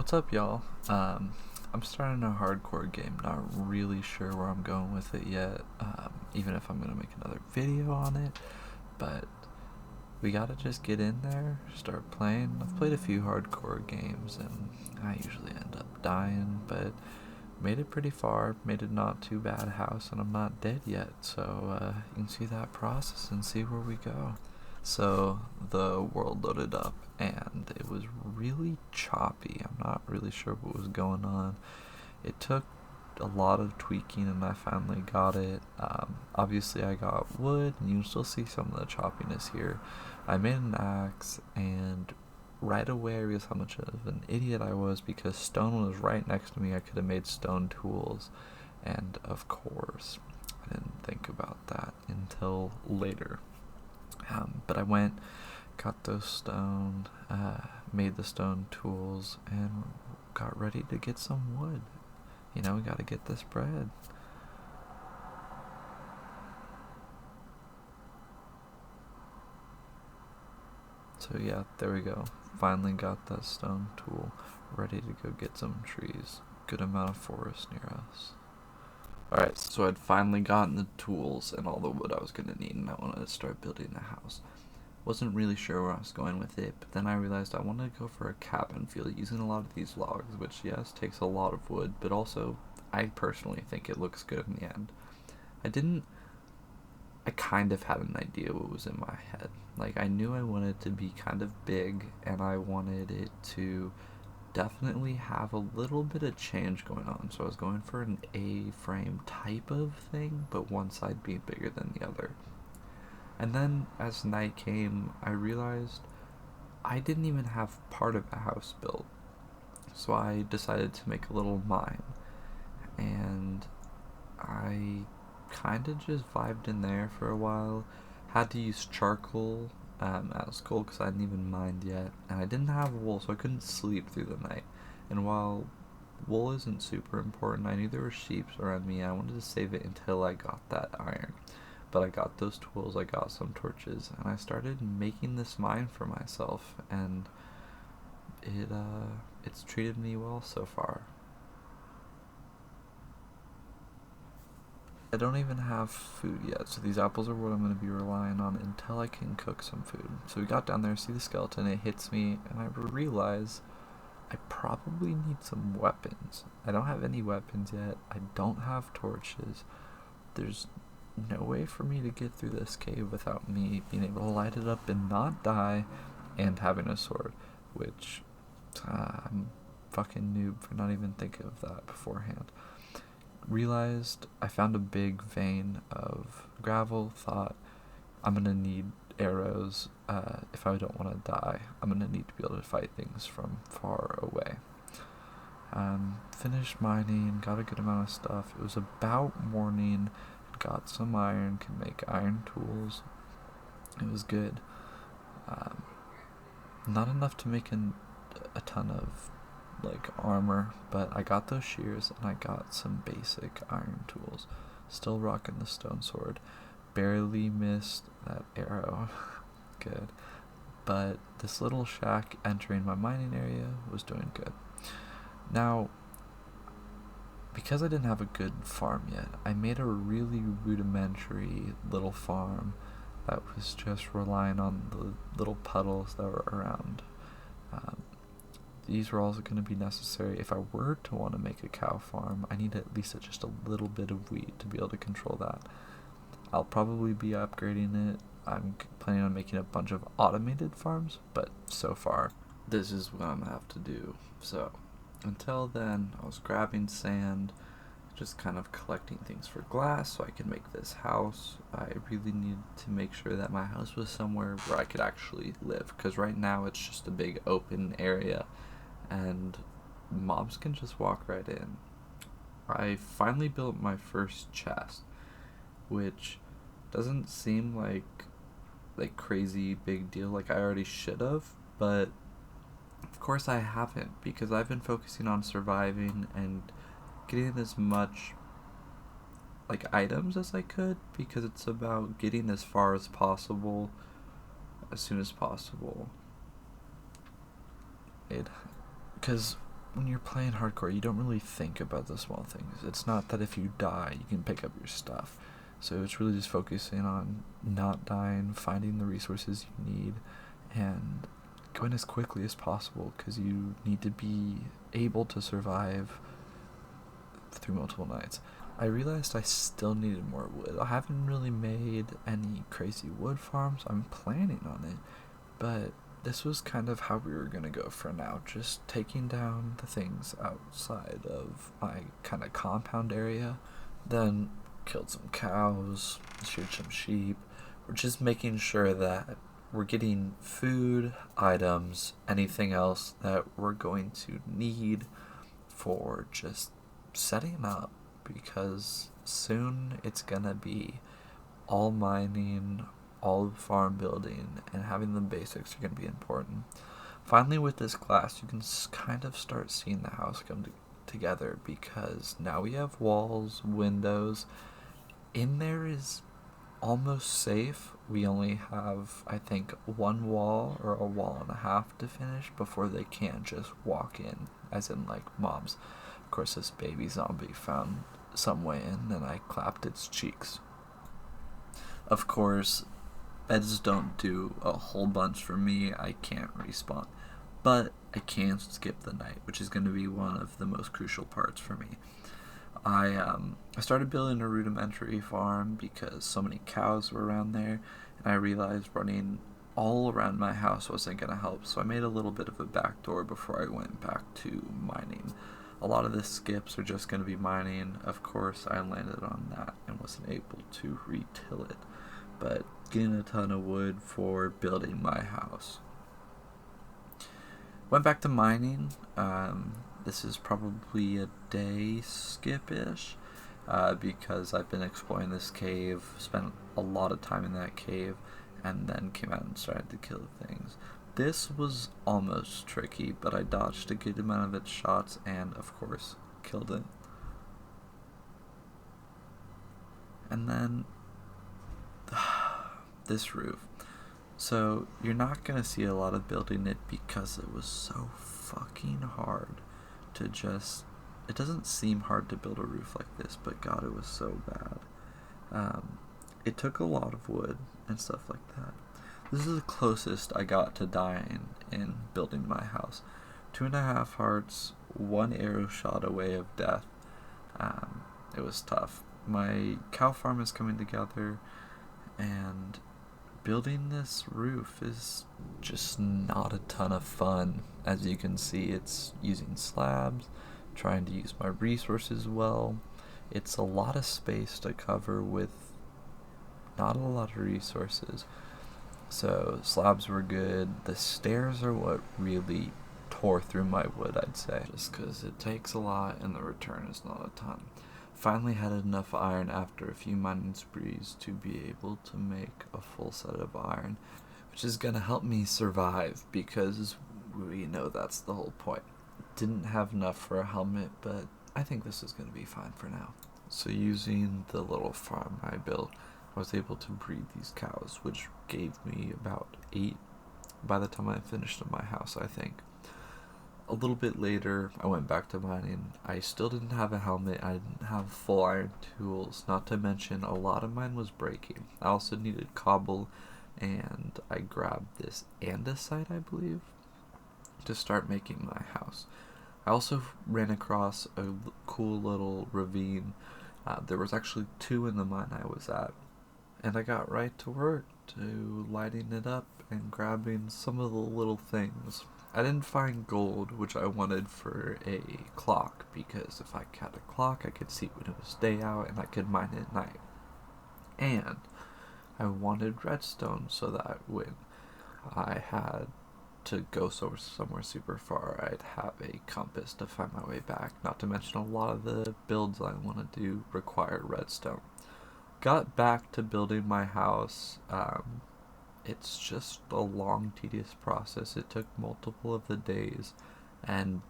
What's up, y'all? I'm starting a hardcore game. Not really sure where I'm going with it yet, even if I'm gonna make another video on it. But we gotta just get in there, start playing. I've played a few hardcore games, and I usually end up dying, but made it pretty far. Made it not too bad house, and I'm not dead yet. So you can see that process and see where we go. So the world loaded up and it was really choppy. I'm not really sure what was going on. It took a lot of tweaking and I finally got it. Obviously, I got wood, and you can still see some of the choppiness here. I made an axe, and right away I realized how much of an idiot I was because stone was right next to me. I could have made stone tools, and of course, I didn't think about that until later. But I went, got those stone, made the stone tools, and got ready to get some wood. We gotta get this bread. So yeah, there we go. Finally got that stone tool, ready to go get some trees. Good amount of forest near us. Alright, so I'd finally gotten the tools and all the wood I was gonna need, and I wanted to start building a house. Wasn't really sure where I was going with it, but then I realized I wanted to go for a cabin feel using a lot of these logs, which yes, takes a lot of wood, but also I personally think it looks good in the end. I didn't I kind of had an idea what was in my head. Like, I knew I wanted it to be kind of big, and I wanted it to definitely have a little bit of change going on. So I was going for an A-frame type of thing, but one side being bigger than the other. And then as night came, I realized I didn't even have part of the house built. So I decided to make a little mine. And I kind of just vibed in there for a while. Had to use charcoal at school because I hadn't even mined yet. And I didn't have wool, so I couldn't sleep through the night. And while wool isn't super important, I knew there were sheep around me. I wanted to save it until I got that iron. But I got those tools, I got some torches, and I started making this mine for myself, and it's treated me well so far. I don't even have food yet, so these apples are what I'm going to be relying on until I can cook some food. So we got down there, see the skeleton, it hits me, and I realize I probably need some weapons. I don't have any weapons yet, I don't have torches. There's no way for me to get through this cave without me being able to light it up and not die and having a sword, which I'm fucking noob for not even thinking of that beforehand. Realized I found a big vein of gravel, thought I'm gonna need arrows if I don't want to die. I'm gonna need to be able to fight things from far away. Finished mining, got a good amount of stuff. It was about morning, got some iron, can make iron tools. It was good. Um, Not enough to make a ton of like armor, but I got those shears and I got some basic iron tools. Still rocking the stone sword. Barely missed that arrow. Good. But this little shack entering my mining area was doing good. Now, because I didn't have a good farm yet, I made a really rudimentary little farm that was just relying on the little puddles that were around. Um, these were also going to be necessary if I were to want to make a cow farm. I need at least just a little bit of wheat to be able to control that. I'll probably be upgrading it. I'm planning on making a bunch of automated farms, but so far, this is what I'm going to have to do. So, until then, I was grabbing sand, just kind of collecting things for glass so I could make this house. I really needed to make sure that my house was somewhere where I could actually live, because right now it's just a big open area and mobs can just walk right in. I finally built my first chest, which doesn't seem like crazy big deal like I already should have, but of course I haven't, because I've been focusing on surviving and getting as much like items as I could, because it's about getting as far as possible as soon as possible. It because when you're playing hardcore, you don't really think about the small things. It's not that if you die, you can pick up your stuff. So it's really just focusing on not dying, finding the resources you need, and going as quickly as possible, because you need to be able to survive through multiple nights. I realized I still needed more wood. I haven't really made any crazy wood farms. I'm planning on it, but this was kind of how we were going to go for now. Just taking down the things outside of my kind of compound area, then killed some cows, shoot some sheep. We're just making sure that we're getting food, items, anything else that we're going to need for just setting up, because soon it's gonna be all mining, all farm building, and having the basics are gonna be important. Finally, with this glass, you can kind of start seeing the house come together, because now we have walls, windows. In there is almost safe. We only have, I think, one wall or a wall and a half to finish before they can't just walk in, as in like mobs. Of course, this baby zombie found some way in, and I clapped its cheeks. Of course, beds don't do a whole bunch for me. I can't respawn, but I can skip the night, which is going to be one of the most crucial parts for me. I started building a rudimentary farm because so many cows were around there, and I realized running all around my house wasn't going to help, so I made a little bit of a back door before I went back to mining. A lot of the skips are just going to be mining. Of course, I landed on that and wasn't able to retill it, but getting a ton of wood for building my house. Went back to mining. This is probably a day skip-ish, because I've been exploring this cave, spent a lot of time in that cave, and then came out and started to kill things. This was almost tricky, but I dodged a good amount of its shots and, of course, killed it. And then this roof. So you're not going to see a lot of building it because it was so fucking hard to just... It doesn't seem hard to build a roof like this, but God, it was so bad. It took a lot of wood and stuff like that. This is the closest I got to dying in building my house. 2.5 hearts, 1 arrow shot away of death. It was tough. My cow farm is coming together, and building this roof is just not a ton of fun. As you can see, it's using slabs, trying to use my resources well. It's a lot of space to cover with not a lot of resources. So slabs were good. The stairs are what really tore through my wood, I'd say, just because it takes a lot and the return is not a ton. Finally had enough iron after a few mining sprees to be able to make a full set of iron, which is going to help me survive, because we know that's the whole point. Didn't have enough for a helmet, but I think this is going to be fine for now. So using the little farm I built, I was able to breed these cows, which gave me about 8 by the time I finished in my house, I think. A little bit later, I went back to mining. I still didn't have a helmet. I didn't have full iron tools, not to mention a lot of mine was breaking. I also needed cobble, and I grabbed this andesite, I believe, to start making my house. I also ran across a cool little ravine. There was actually 2 in the mine I was at, and I got right to work to lighting it up and grabbing some of the little things. I didn't find gold, which I wanted for a clock, because if I had a clock, I could see when it was day out and I could mine at night. And I wanted redstone so that when I had to go somewhere super far, I'd have a compass to find my way back. Not to mention a lot of the builds I want to do require redstone. Got back to building my house. It's just a long, tedious process. It took multiple of the days and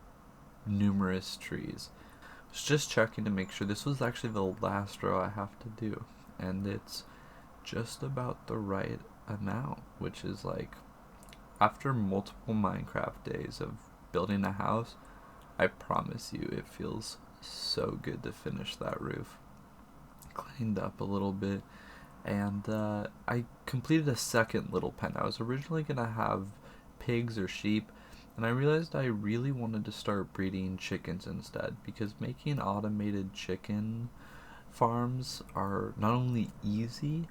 numerous trees. I was just checking to make sure this was actually the last row I have to do, and it's just about the right amount, which is like, after multiple Minecraft days of building a house, I promise you it feels so good to finish that roof. Cleaned up a little bit, and I completed a second little pen. I was originally going to have pigs or sheep, and I realized I really wanted to start breeding chickens instead, because making automated chicken farms are not only easy,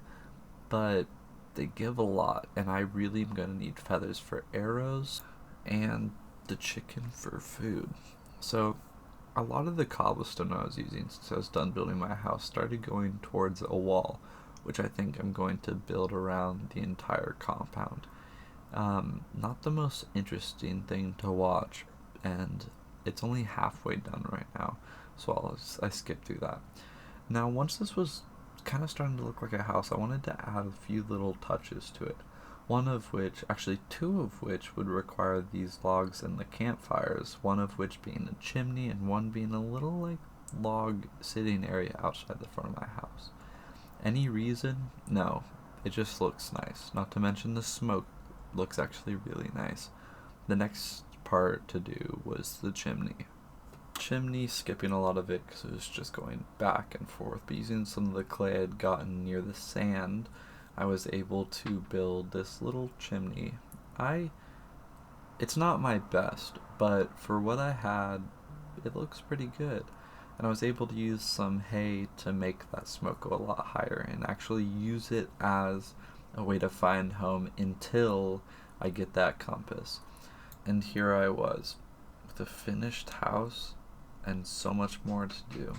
but they give a lot, and I really am going to need feathers for arrows and the chicken for food. So a lot of the cobblestone I was using since I was done building my house started going towards a wall, which I think I'm going to build around the entire compound. Not the most interesting thing to watch, and it's only halfway done right now, so I skipped through that. Now, once this was kind of starting to look like a house, I wanted to add a few little touches to it. One of which, actually two of which, would require these logs and the campfires, one of which being a chimney and one being a little, like, log sitting area outside the front of my house. Any reason? No. It just looks nice. Not to mention the smoke looks actually really nice. The next part to do was the chimney. Chimney, skipping a lot of it because it was just going back and forth, but using some of the clay I had gotten near the sand, I was able to build this little chimney. I It's not my best, but for what I had, it looks pretty good. And I was able to use some hay to make that smoke go a lot higher and actually use it as a way to find home until I get that compass. And here I was with a finished house and so much more to do.